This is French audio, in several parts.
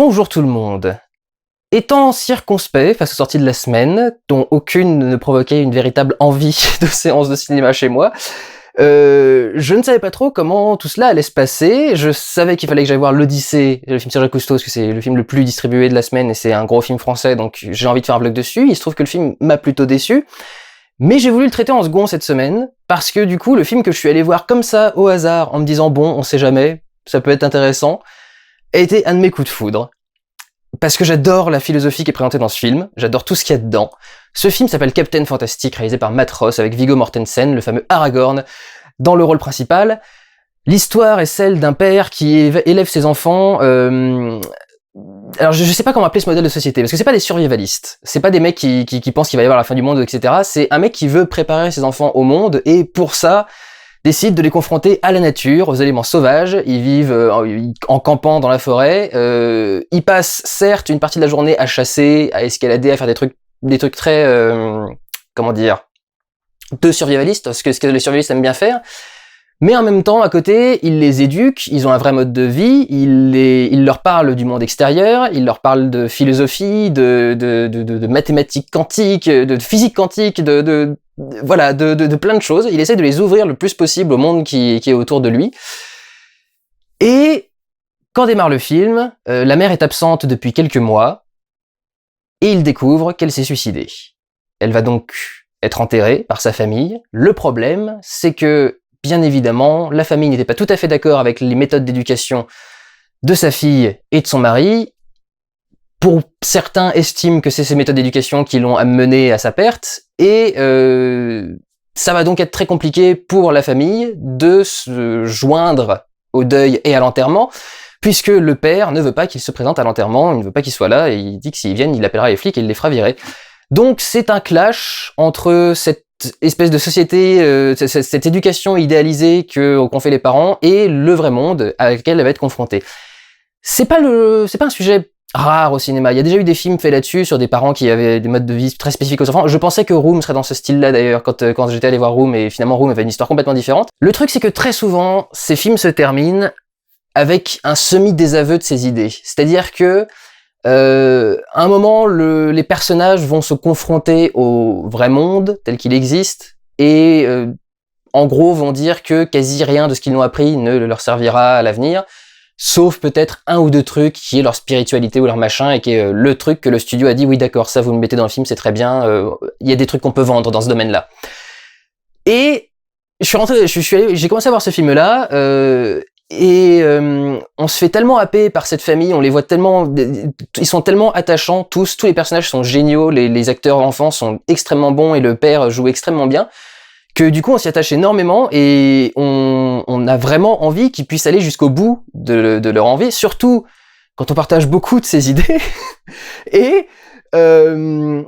Bonjour tout le monde. Étant circonspect face aux sorties de la semaine, dont aucune ne provoquait une véritable envie de séance de cinéma chez moi, je ne savais pas trop comment tout cela allait se passer. Je savais qu'il fallait que j'aille voir l'Odyssée, le film Serge Cousteau, parce que c'est le film le plus distribué de la semaine et c'est un gros film français, donc j'ai envie de faire un vlog dessus. Il se trouve que le film m'a plutôt déçu, mais j'ai voulu le traiter en second cette semaine, parce que du coup, le film que je suis allé voir comme ça, au hasard, en me disant bon, on sait jamais, ça peut être intéressant, a été un de mes coups de foudre. Parce que j'adore la philosophie qui est présentée dans ce film, j'adore tout ce qu'il y a dedans. Ce film s'appelle Captain Fantastic, réalisé par Matt Ross, avec Viggo Mortensen, le fameux Aragorn, dans le rôle principal. L'histoire est celle d'un père qui élève ses enfants... Alors je sais pas comment appeler ce modèle de société, parce que c'est pas des survivalistes, c'est pas des mecs qui pensent qu'il va y avoir la fin du monde, etc. C'est un mec qui veut préparer ses enfants au monde, et pour ça... décide de les confronter à la nature, aux éléments sauvages. Ils vivent en campant dans la forêt. Ils passent certes une partie de la journée à chasser, à escalader, à faire des trucs très de survivalistes, ce que les survivalistes aiment bien faire. Mais en même temps, à côté, ils les éduquent, ils ont un vrai mode de vie, ils leur parlent du monde extérieur, ils leur parlent de philosophie, de mathématiques quantiques, de physique quantique, de plein de choses. Il essaie de les ouvrir le plus possible au monde qui est autour de lui. Et quand démarre le film, la mère est absente depuis quelques mois, et il découvre qu'elle s'est suicidée. Elle va donc être enterrée par sa famille. Le problème, c'est que bien évidemment, la famille n'était pas tout à fait d'accord avec les méthodes d'éducation de sa fille et de son mari. Pour certains estiment que c'est ces méthodes d'éducation qui l'ont amené à sa perte, et ça va donc être très compliqué pour la famille de se joindre au deuil et à l'enterrement, puisque le père ne veut pas qu'il se présente à l'enterrement, il ne veut pas qu'il soit là, et il dit que s'ils viennent, il appellera les flics et il les fera virer. Donc c'est un clash entre cette espèce de société, cette éducation idéalisée qu'ont fait les parents et le vrai monde à lequel elle va être confrontée. C'est pas un sujet rare au cinéma. Il y a déjà eu des films faits là-dessus sur des parents qui avaient des modes de vie très spécifiques aux enfants. Je pensais que Room serait dans ce style-là d'ailleurs quand j'étais allé voir Room, et finalement Room avait une histoire complètement différente. Le truc, c'est que très souvent, ces films se terminent avec un semi-désaveu de ses idées. C'est-à-dire que à un moment, les personnages vont se confronter au vrai monde tel qu'il existe, et en gros vont dire que quasi rien de ce qu'ils ont appris ne leur servira à l'avenir, sauf peut-être un ou deux trucs qui est leur spiritualité ou leur machin, et qui est le truc que le studio a dit oui d'accord, ça vous le mettez dans le film, c'est très bien, il y a des trucs qu'on peut vendre dans ce domaine-là. Et j'ai commencé à voir ce film-là, on se fait tellement happer par cette famille, on les voit tellement, ils sont tellement attachants, tous les personnages sont géniaux, les acteurs enfants sont extrêmement bons et le père joue extrêmement bien, que du coup on s'y attache énormément et on a vraiment envie qu'ils puissent aller jusqu'au bout de leur envie, surtout quand on partage beaucoup de ces idées. Et le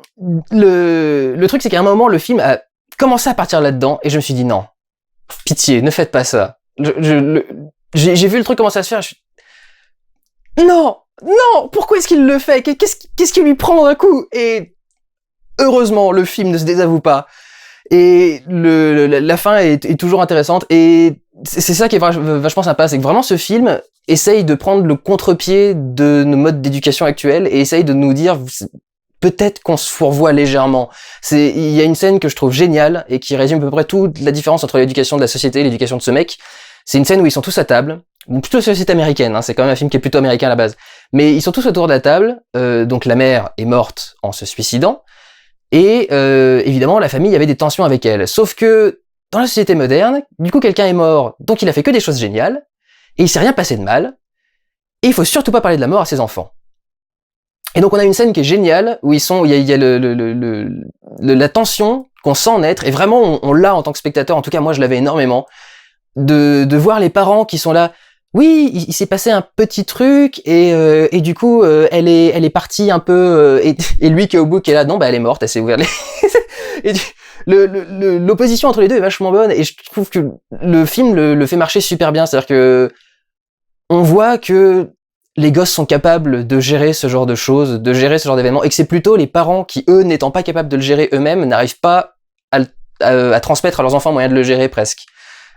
truc, c'est qu'à un moment le film a commencé à partir là-dedans et je me suis dit non, pitié, ne faites pas ça. J'ai vu le truc commencer à se faire, non, pourquoi est-ce qu'il le fait? Qu'est-ce qui lui prend d'un coup? Et heureusement, le film ne se désavoue pas. Et la fin est toujours intéressante. Et c'est ça qui est vachement sympa, c'est que vraiment ce film essaye de prendre le contre-pied de nos modes d'éducation actuels et essaye de nous dire peut-être qu'on se fourvoie légèrement. Il y a une scène que je trouve géniale et qui résume à peu près toute la différence entre l'éducation de la société et l'éducation de ce mec. C'est une scène où ils sont tous à table, bon, plutôt société américaine, hein, c'est quand même un film qui est plutôt américain à la base, mais ils sont tous autour de la table, donc la mère est morte en se suicidant, et évidemment la famille avait des tensions avec elle, sauf que dans la société moderne, du coup quelqu'un est mort, donc il a fait que des choses géniales, et il s'est rien passé de mal, et il faut surtout pas parler de la mort à ses enfants. Et donc on a une scène qui est géniale, où il y a la tension qu'on sent naître, et vraiment on l'a en tant que spectateur, en tout cas moi je l'avais énormément, de voir les parents qui sont là, oui, il s'est passé un petit truc, et du coup elle est partie un peu, et lui qui est au bout qui est là, non bah elle est morte, elle s'est ouverte et l'opposition entre les deux est vachement bonne, et je trouve que le film le fait marcher super bien, c'est-à-dire que on voit que les gosses sont capables de gérer ce genre de choses, de gérer ce genre d'événements, et que c'est plutôt les parents qui, eux, n'étant pas capables de le gérer eux-mêmes, n'arrivent pas à transmettre à leurs enfants moyen de le gérer presque.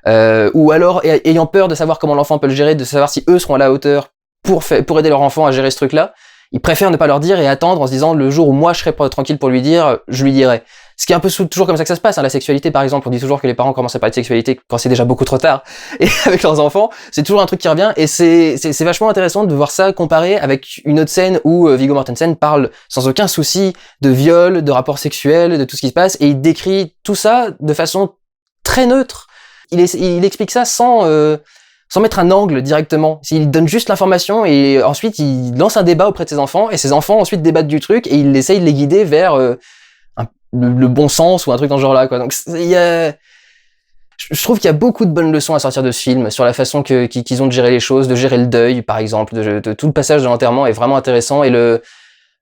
Ou alors ayant peur de savoir comment l'enfant peut le gérer, de savoir si eux seront à la hauteur pour aider leur enfant à gérer ce truc-là, ils préfèrent ne pas leur dire et attendre en se disant le jour où moi je serai tranquille pour lui dire, je lui dirai. Ce qui est un peu toujours comme ça que ça se passe, hein. La sexualité par exemple, on dit toujours que les parents commencent à parler de sexualité quand c'est déjà beaucoup trop tard, et avec leurs enfants, c'est toujours un truc qui revient, et c'est vachement intéressant de voir ça comparé avec une autre scène où Viggo Mortensen parle sans aucun souci de viol, de rapports sexuels, de tout ce qui se passe, et il décrit tout ça de façon très neutre. Il explique ça sans mettre un angle directement. Il donne juste l'information et ensuite il lance un débat auprès de ses enfants et ses enfants ensuite débattent du truc et il essaye de les guider vers le bon sens ou un truc dans ce genre-là, quoi. Donc je trouve qu'il y a beaucoup de bonnes leçons à sortir de ce film sur la façon qu'ils ont de gérer les choses, de gérer le deuil par exemple, de tout le passage de l'enterrement est vraiment intéressant et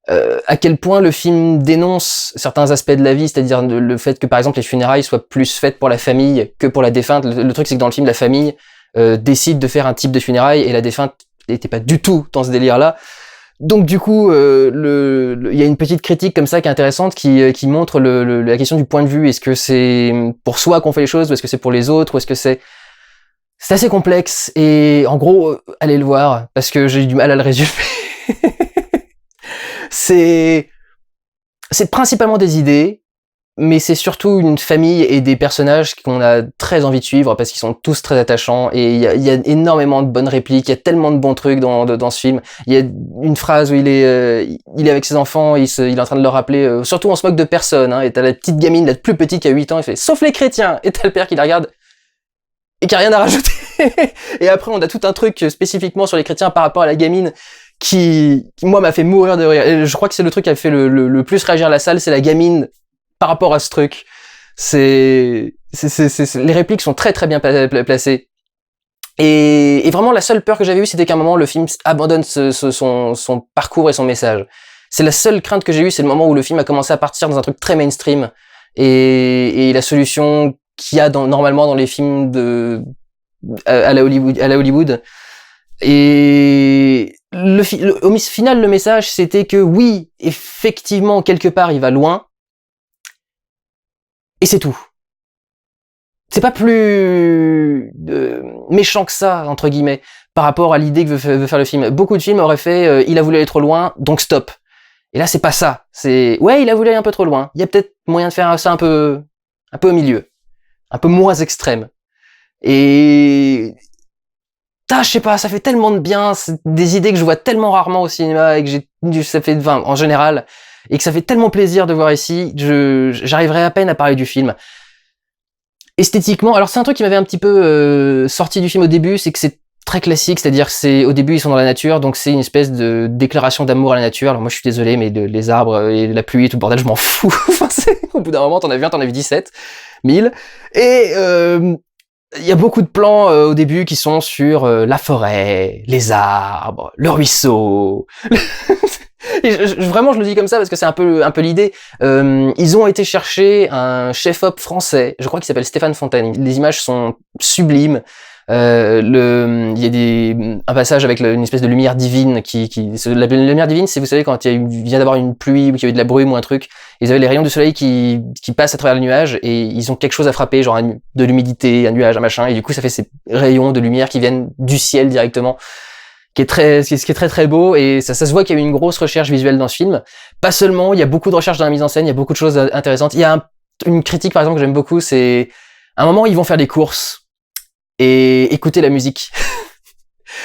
à quel point le film dénonce certains aspects de la vie, c'est-à-dire le fait que par exemple les funérailles soient plus faites pour la famille que pour la défunte. Le truc c'est que dans le film la famille décide de faire un type de funérailles et la défunte n'était pas du tout dans ce délire-là. Donc du coup, il y a une petite critique comme ça qui est intéressante, qui montre la question du point de vue. Est-ce que c'est pour soi qu'on fait les choses, ou est-ce que c'est pour les autres, ou est-ce que c'est assez complexe. Et en gros, allez le voir parce que j'ai eu du mal à le résumer. c'est principalement des idées, mais c'est surtout une famille et des personnages qu'on a très envie de suivre parce qu'ils sont tous très attachants et il y a énormément de bonnes répliques, il y a tellement de bons trucs dans ce film. Il y a une phrase où il est avec ses enfants, il est en train de leur rappeler, surtout on se moque de personne, hein, et t'as la petite gamine, la plus petite qui a 8 ans, il fait « sauf les chrétiens !» et t'as le père qui la regarde et qui a rien à rajouter. Et après on a tout un truc spécifiquement sur les chrétiens par rapport à la gamine qui moi m'a fait mourir de rire. Et je crois que c'est le truc qui a fait le plus réagir la salle, c'est la gamine par rapport à ce truc. Les répliques sont très très bien placées. Et vraiment la seule peur que j'avais eue, c'était qu'à un moment le film abandonne son parcours et son message. C'est la seule crainte que j'ai eue, c'est le moment où le film a commencé à partir dans un truc très mainstream. Et la solution qu'il y a normalement dans les films à la Hollywood. Et au final, le message, c'était que oui, effectivement, quelque part, il va loin. Et c'est tout. C'est pas plus méchant que ça, entre guillemets, par rapport à l'idée que veut faire le film. Beaucoup de films auraient fait il a voulu aller trop loin, donc stop. Et là, c'est pas ça. C'est ouais, il a voulu aller un peu trop loin. Il y a peut-être moyen de faire ça un peu au milieu, un peu moins extrême. Et je sais pas, ça fait tellement de bien, c'est des idées que je vois tellement rarement au cinéma et que ça fait en général, et que ça fait tellement plaisir de voir ici, j'arriverai à peine à parler du film. Esthétiquement, alors c'est un truc qui m'avait un petit peu sorti du film au début, c'est que c'est très classique, c'est-à-dire que au début ils sont dans la nature, donc c'est une espèce de déclaration d'amour à la nature. Alors moi je suis désolé, mais les arbres et la pluie et tout le bordel, je m'en fous. Enfin, au bout d'un moment, t'en as vu un, t'en as vu 17 000. Et il y a beaucoup de plans au début qui sont sur la forêt, les arbres, le ruisseau. Et vraiment, je le dis comme ça parce que c'est un peu l'idée. Ils ont été chercher un chef-op français, je crois qu'il s'appelle Stéphane Fontaine. Les images sont sublimes. Il y a un passage avec une espèce de lumière divine la lumière divine, c'est, vous savez, quand il vient d'avoir une pluie ou qu'il y a eu de la brume ou un truc, ils avaient les rayons du soleil qui passent à travers les nuages et ils ont quelque chose à frapper, genre de l'humidité, un nuage, un machin, et du coup ça fait ces rayons de lumière qui viennent du ciel directement, ce qui est très très beau, et ça se voit qu'il y a eu une grosse recherche visuelle dans ce film. Pas seulement, il y a beaucoup de recherche dans la mise en scène, il y a beaucoup de choses intéressantes. Il y a une critique par exemple que j'aime beaucoup, c'est à un moment ils vont faire des courses et écouter la musique.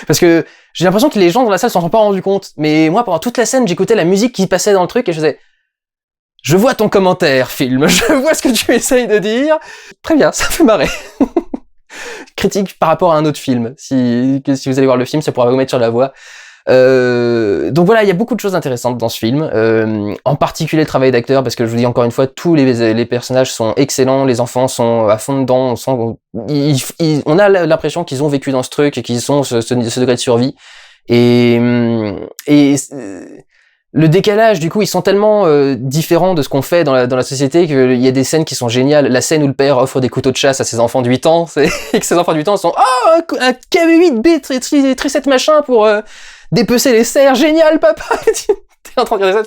Parce que j'ai l'impression que les gens dans la salle s'en sont pas rendus compte, mais moi pendant toute la scène j'écoutais la musique qui passait dans le truc et je faisais « Je vois ton commentaire, film, je vois ce que tu essayes de dire. » Très bien, ça fait marrer. Critique par rapport à un autre film. Si vous allez voir le film, ça pourra vous mettre sur la voie. Donc voilà, il y a beaucoup de choses intéressantes dans ce film, en particulier le travail d'acteur, parce que je vous dis encore une fois, tous les personnages sont excellents, les enfants sont à fond dedans, on a l'impression qu'ils ont vécu dans ce truc et qu'ils ont ce degré de survie, et le décalage, du coup, ils sont tellement différents de ce qu'on fait dans la société qu'il y a des scènes qui sont géniales. La scène où le père offre des couteaux de chasse à ses enfants de 8 ans, et que ses enfants de 8 ans sont « Oh, un KB8B, tri-7 machin pour dépecer les cerfs, génial papa !» T'es en train de dire ça,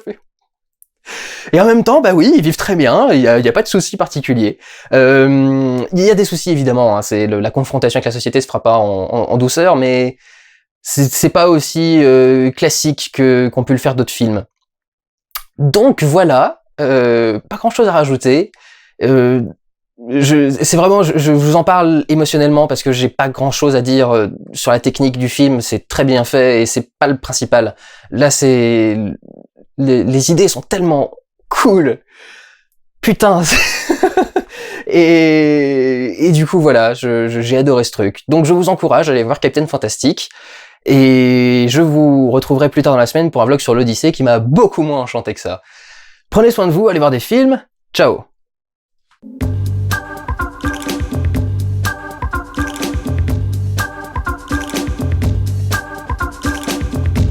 et en même temps, bah oui, ils vivent très bien, il y a pas de soucis particuliers. Il y a des soucis évidemment, hein, c'est la confrontation avec la société se fera pas en douceur, mais c'est pas aussi classique qu'on peut le faire d'autres films. Donc voilà, pas grand chose à rajouter. C'est vraiment, je vous en parle émotionnellement parce que j'ai pas grand chose à dire sur la technique du film, c'est très bien fait et c'est pas le principal. Là, c'est les idées sont tellement cool, putain. et du coup voilà, j'ai adoré ce truc. Donc je vous encourage à aller voir Captain Fantastic et je vous retrouverai plus tard dans la semaine pour un vlog sur l'Odyssée qui m'a beaucoup moins enchanté que ça. Prenez soin de vous, allez voir des films, ciao.